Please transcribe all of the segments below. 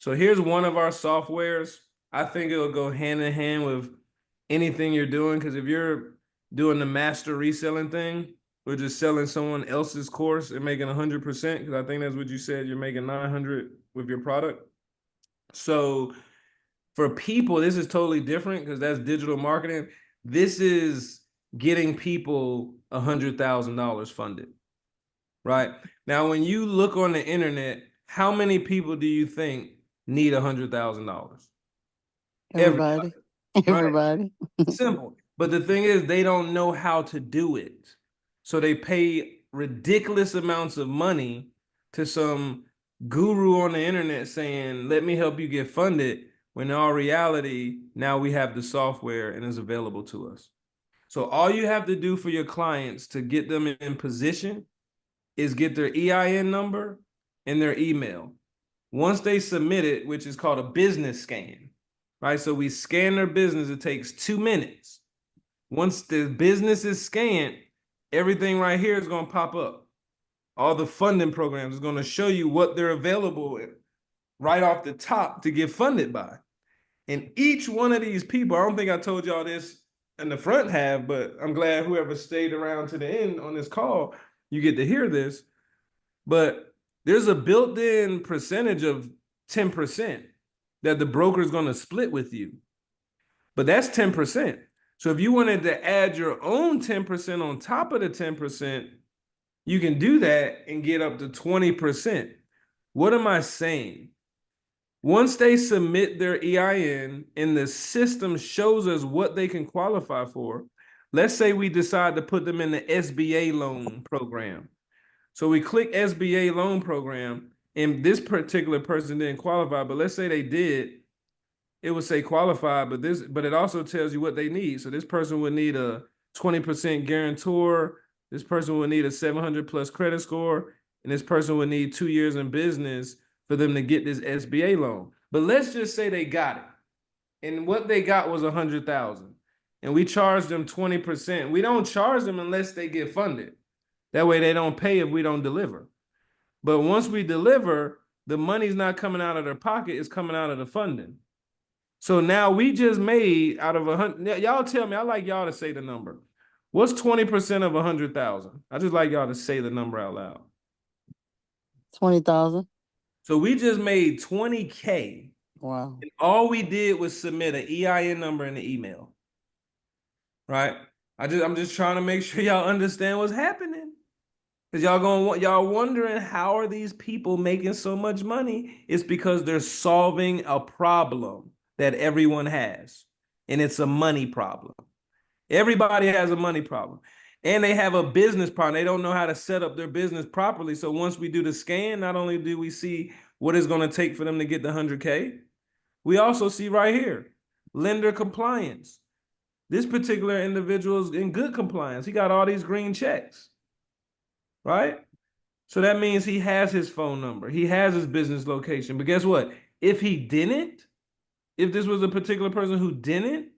So here's one of our softwares. I think it'll go hand in hand with anything you're doing, because if you're doing the master reselling thing, or just selling someone else's course and making 100%, because I think that's what you said, you're making 900 with your product. So for people, this is totally different because that's digital marketing. This is getting people $100,000 funded, right? Now, when you look on the internet, how many people do you think need $100,000? Everybody, Everybody. right? Everybody. Simple. But the thing is, they don't know how to do it. So they pay ridiculous amounts of money to some guru on the internet saying, let me help you get funded, when in all reality, now we have the software and it's available to us. So all you have to do for your clients to get them in position is get their EIN number and their email. Once they submit it, which is called a business scan, right? So we scan their business. It takes 2 minutes. Once the business is scanned, everything right here is going to pop up. All the funding programs is going to show you what they're available right off the top to get funded by. And each one of these people, I don't think I told y'all this in the front half, but I'm glad whoever stayed around to the end on this call, you get to hear this. But there's a built-in percentage of 10% that the broker is going to split with you. But that's 10%. So if you wanted to add your own 10% on top of the 10%, you can do that and get up to 20%. What am I saying? Once they submit their EIN and the system shows us what they can qualify for, let's say we decide to put them in the SBA loan program. So we click SBA loan program, and this particular person didn't qualify, but let's say they did. It would say qualified, but it also tells you what they need. So this person would need a 20% guarantor. This person would need a 700 plus credit score, and this person would need 2 years in business for them to get this SBA loan. But let's just say they got it, and what they got was 100,000, and we charged them 20%. We don't charge them unless they get funded. That way they don't pay if we don't deliver. But once we deliver, the money's not coming out of their pocket, it's coming out of the funding. So now we just made out of 100. Y'all tell me, I like y'all to say the number. What's 20% of 100,000? I just like y'all to say the number out loud. 20,000. So we just made 20K. Wow. And all we did was submit an EIN number and an email. Right? I'm just trying to make sure y'all understand what's happening. Because y'all wondering, how are these people making so much money? It's because they're solving a problem that everyone has. And it's a money problem. Everybody has a money problem. And they have a business problem. They don't know how to set up their business properly. So once we do the scan, not only do we see what it's going to take for them to get the 100K, we also see right here, lender compliance. This particular individual is in good compliance. He got all these green checks, right? So that means he has his phone number. He has his business location. But guess what? If he didn't, if this was a particular person who didn't,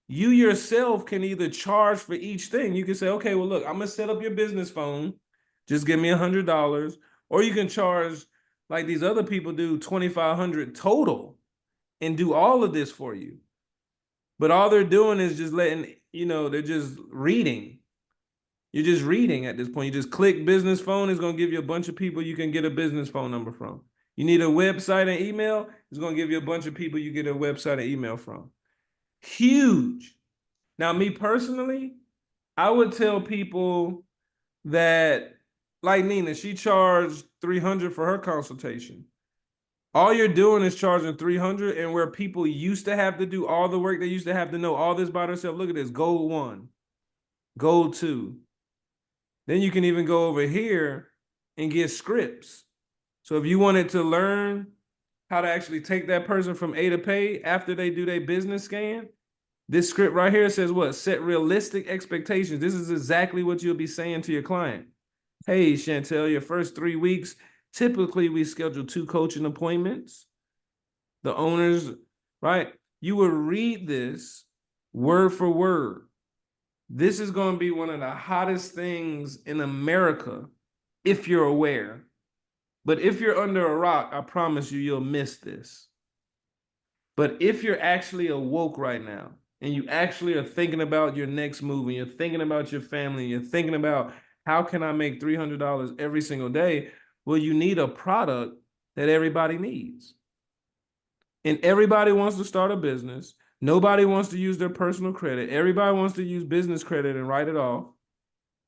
you yourself can either charge for each thing. You can say, okay, well, look, I'm going to set up your business phone. Just give me $100. Or you can charge, like these other people do, $2,500 total and do all of this for you. But all they're doing is just letting, they're just reading. You're just reading at this point. You just click business phone. It's going to give you a bunch of people you can get a business phone number from. You need a website and email. It's going to give you a bunch of people you get a website and email from. Huge. Now, me personally, I would tell people that, like Nina, she charged $300 for her consultation. All you're doing is charging $300, and where people used to have to do all the work, they used to have to know all this by themselves. Look at this, gold 1, gold 2. Then you can even go over here and get scripts. So if you wanted to learn how to actually take that person from A to pay after they do their business scan, this script right here says what? Set realistic expectations. This is exactly what you'll be saying to your client. Hey, Chantel, your first 3 weeks, typically we schedule 2 coaching appointments. The owners, right? You will read this word for word. This is going to be one of the hottest things in America if you're aware. But if you're under a rock, I promise you, you'll miss this. But if you're actually awoke right now and you actually are thinking about your next move and you're thinking about your family and you're thinking about how can I make $300 every single day, well, you need a product that everybody needs. And everybody wants to start a business. Nobody wants to use their personal credit. Everybody wants to use business credit and write it off.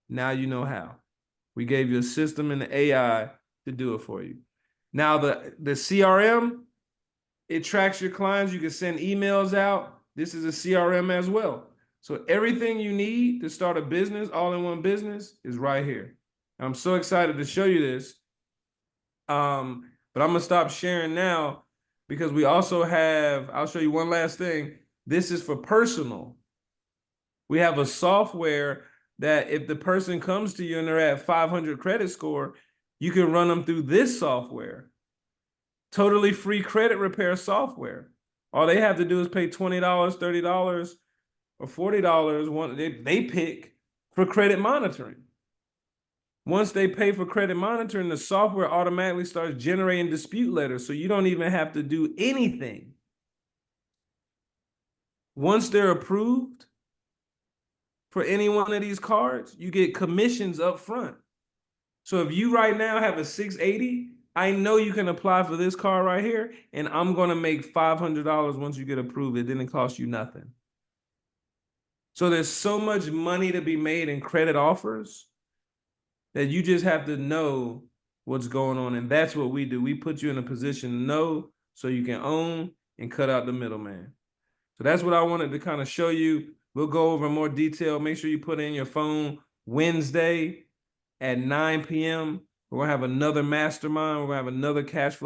Now you know how. We gave you a system and the AI to do it for you. Now the CRM, it tracks your clients. You can send emails out. This is a CRM as well. So everything you need to start a business, all-in-one business, is right here. I'm so excited to show you this. But I'm gonna stop sharing now because we also have, I'll show you one last thing. This is for personal. We have a software that if the person comes to you and they're at 500 credit score, you can run them through this software. Totally free credit repair software. All they have to do is pay $20, $30, or $40. They pick for credit monitoring. Once they pay for credit monitoring, the software automatically starts generating dispute letters, so you don't even have to do anything. Once they're approved for any one of these cards, you get commissions up front. So if you right now have a 680, I know you can apply for this card right here, and I'm going to make $500 once you get approved. It didn't cost you nothing. So there's so much money to be made in credit offers that you just have to know what's going on. And that's what we do. We put you in a position to know so you can own and cut out the middleman. So that's what I wanted to kind of show you. We'll go over more detail. Make sure you put in your phone Wednesday at 9 p.m. We're going to have another mastermind. We're going to have another cash flow